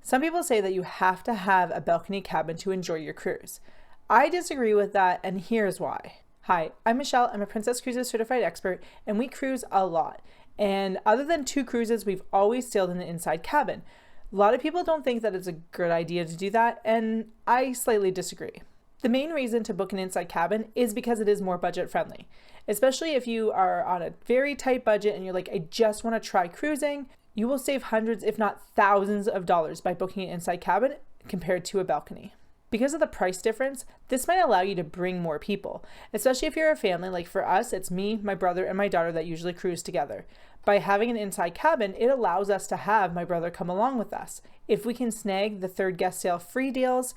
Some people say that you have to have a balcony cabin to enjoy your cruise. I disagree with that, and here's why. Hi, I'm Michelle. I'm a Princess Cruises certified expert, and we cruise a lot. And other than 2 cruises, we've always sailed in the inside cabin. A lot of people don't think that it's a good idea to do that, and I slightly disagree. The main reason to book an inside cabin is because it is more budget friendly, especially if you are on a very tight budget and you're like, I just want to try cruising. You will save hundreds, if not thousands of dollars by booking an inside cabin compared to a balcony. Because of the price difference, this might allow you to bring more people, especially if you're a family. Like for us, it's me, my brother, and my daughter that usually cruise together. By having an inside cabin, it allows us to have my brother come along with us. If we can snag the 3rd guest sail free deals,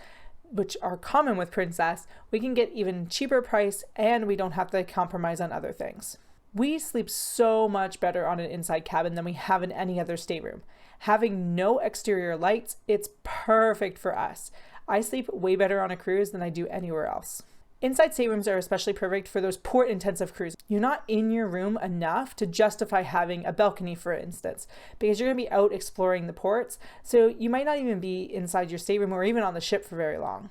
which are common with Princess, we can get even cheaper price and we don't have to compromise on other things. We sleep so much better on an inside cabin than we have in any other stateroom. Having no exterior lights, it's perfect for us. I sleep way better on a cruise than I do anywhere else. Inside staterooms are especially perfect for those port-intensive cruises. You're not in your room enough to justify having a balcony, for instance, because you're going to be out exploring the ports, so you might not even be inside your stateroom or even on the ship for very long.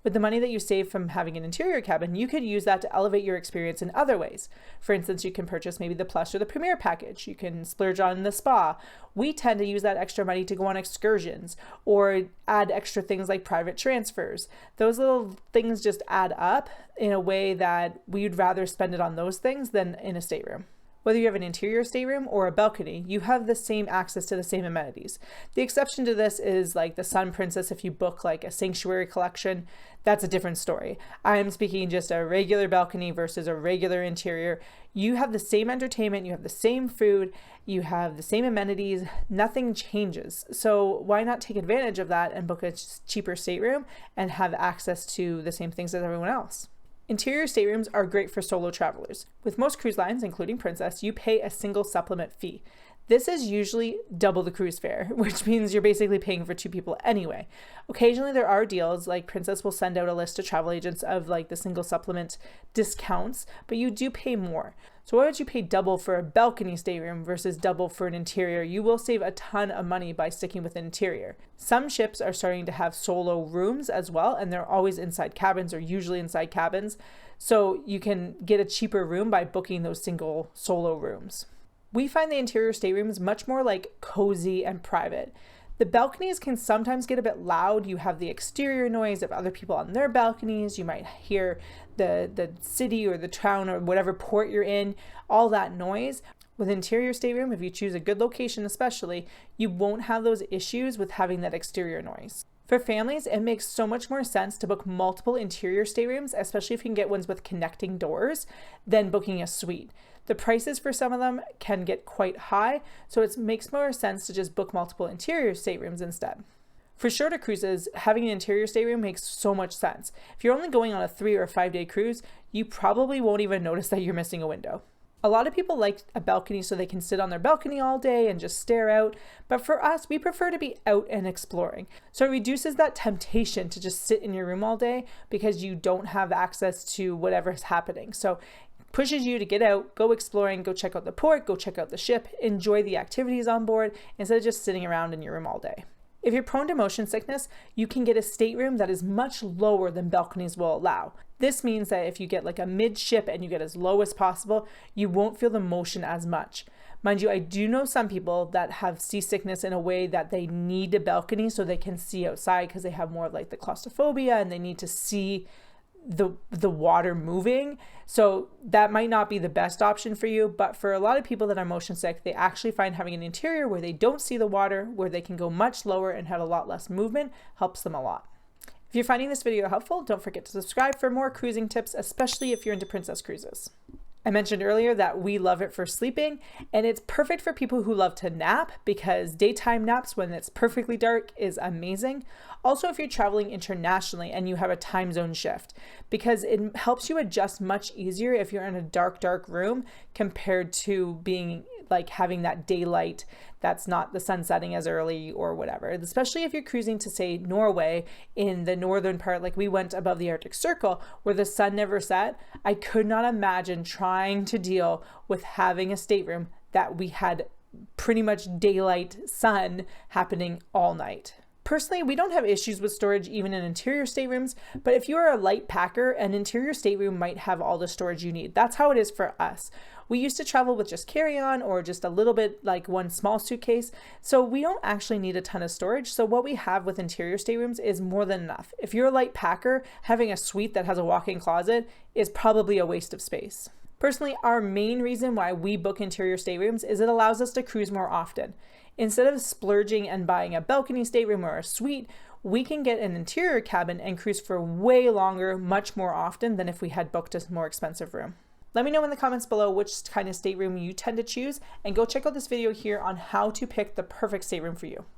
With the money that you save from having an interior cabin, you could use that to elevate your experience in other ways. For instance, you can purchase maybe the Plus or the Premier package. You can splurge on the spa. We tend to use that extra money to go on excursions or add extra things like private transfers. Those little things just add up in a way that we'd rather spend it on those things than in a stateroom. Whether you have an interior stateroom or a balcony, you have the same access to the same amenities. The exception to this is like the Sun Princess. If you book like a sanctuary collection, that's a different story. I'm speaking just a regular balcony versus a regular interior. You have the same entertainment, you have the same food, you have the same amenities, nothing changes. So why not take advantage of that and book a cheaper stateroom and have access to the same things as everyone else? Interior staterooms are great for solo travelers. With most cruise lines, including Princess, you pay a single supplement fee. This is usually double the cruise fare, which means you're basically paying for 2 people anyway. Occasionally there are deals, like Princess will send out a list to travel agents of like the single supplement discounts, but you do pay more. So why would you pay double for a balcony stateroom versus double for an interior? You will save a ton of money by sticking with an interior. Some ships are starting to have solo rooms as well, and they're always inside cabins or usually inside cabins. So you can get a cheaper room by booking those single solo rooms. We find the interior staterooms much more like cozy and private. The balconies can sometimes get a bit loud. You have the exterior noise of other people on their balconies. You might hear the city or the town or whatever port you're in, all that noise. With interior stateroom, if you choose a good location especially, you won't have those issues with having that exterior noise. For families, it makes so much more sense to book multiple interior staterooms, especially if you can get ones with connecting doors, than booking a suite. The prices for some of them can get quite high, so it makes more sense to just book multiple interior staterooms instead. For shorter cruises, having an interior stateroom makes so much sense. If you're only going on a 3 or 5 day cruise, you probably won't even notice that you're missing a window. A lot of people like a balcony so they can sit on their balcony all day and just stare out, but for us, we prefer to be out and exploring. So it reduces that temptation to just sit in your room all day because you don't have access to whatever's happening. So pushes you to get out, go exploring, go check out the port, go check out the ship, enjoy the activities on board instead of just sitting around in your room all day. If you're prone to motion sickness, you can get a stateroom that is much lower than balconies will allow. This means that if you get like a midship and you get as low as possible, you won't feel the motion as much. Mind you, I do know some people that have seasickness in a way that they need a balcony so they can see outside because they have more like the claustrophobia and they need to see the water moving. So that might not be the best option for you, but for a lot of people that are motion sick, they actually find having an interior where they don't see the water, where they can go much lower and have a lot less movement, helps them a lot. If you're finding this video helpful, don't forget to subscribe for more cruising tips, especially if you're into Princess Cruises. I mentioned earlier that we love it for sleeping, and it's perfect for people who love to nap because daytime naps when it's perfectly dark is amazing. Also, if you're traveling internationally and you have a time zone shift, because it helps you adjust much easier if you're in a dark room compared to being like having that daylight that's not the sun setting as early or whatever, especially if you're cruising to say Norway in the northern part, like we went above the Arctic Circle where the sun never set. I could not imagine trying to deal with having a stateroom that we had pretty much daylight sun happening all night. Personally, we don't have issues with storage even in interior staterooms, but if you are a light packer, an interior stateroom might have all the storage you need. That's how it is for us. We used to travel with just carry-on or just a little bit, like one small suitcase, so we don't actually need a ton of storage. So what we have with interior staterooms is more than enough. If you're a light packer, having a suite that has a walk-in closet is probably a waste of space. Personally, our main reason why we book interior staterooms is it allows us to cruise more often. Instead of splurging and buying a balcony stateroom or a suite, we can get an interior cabin and cruise for way longer, much more often than if we had booked a more expensive room. Let me know in the comments below which kind of stateroom you tend to choose, and go check out this video here on how to pick the perfect stateroom for you.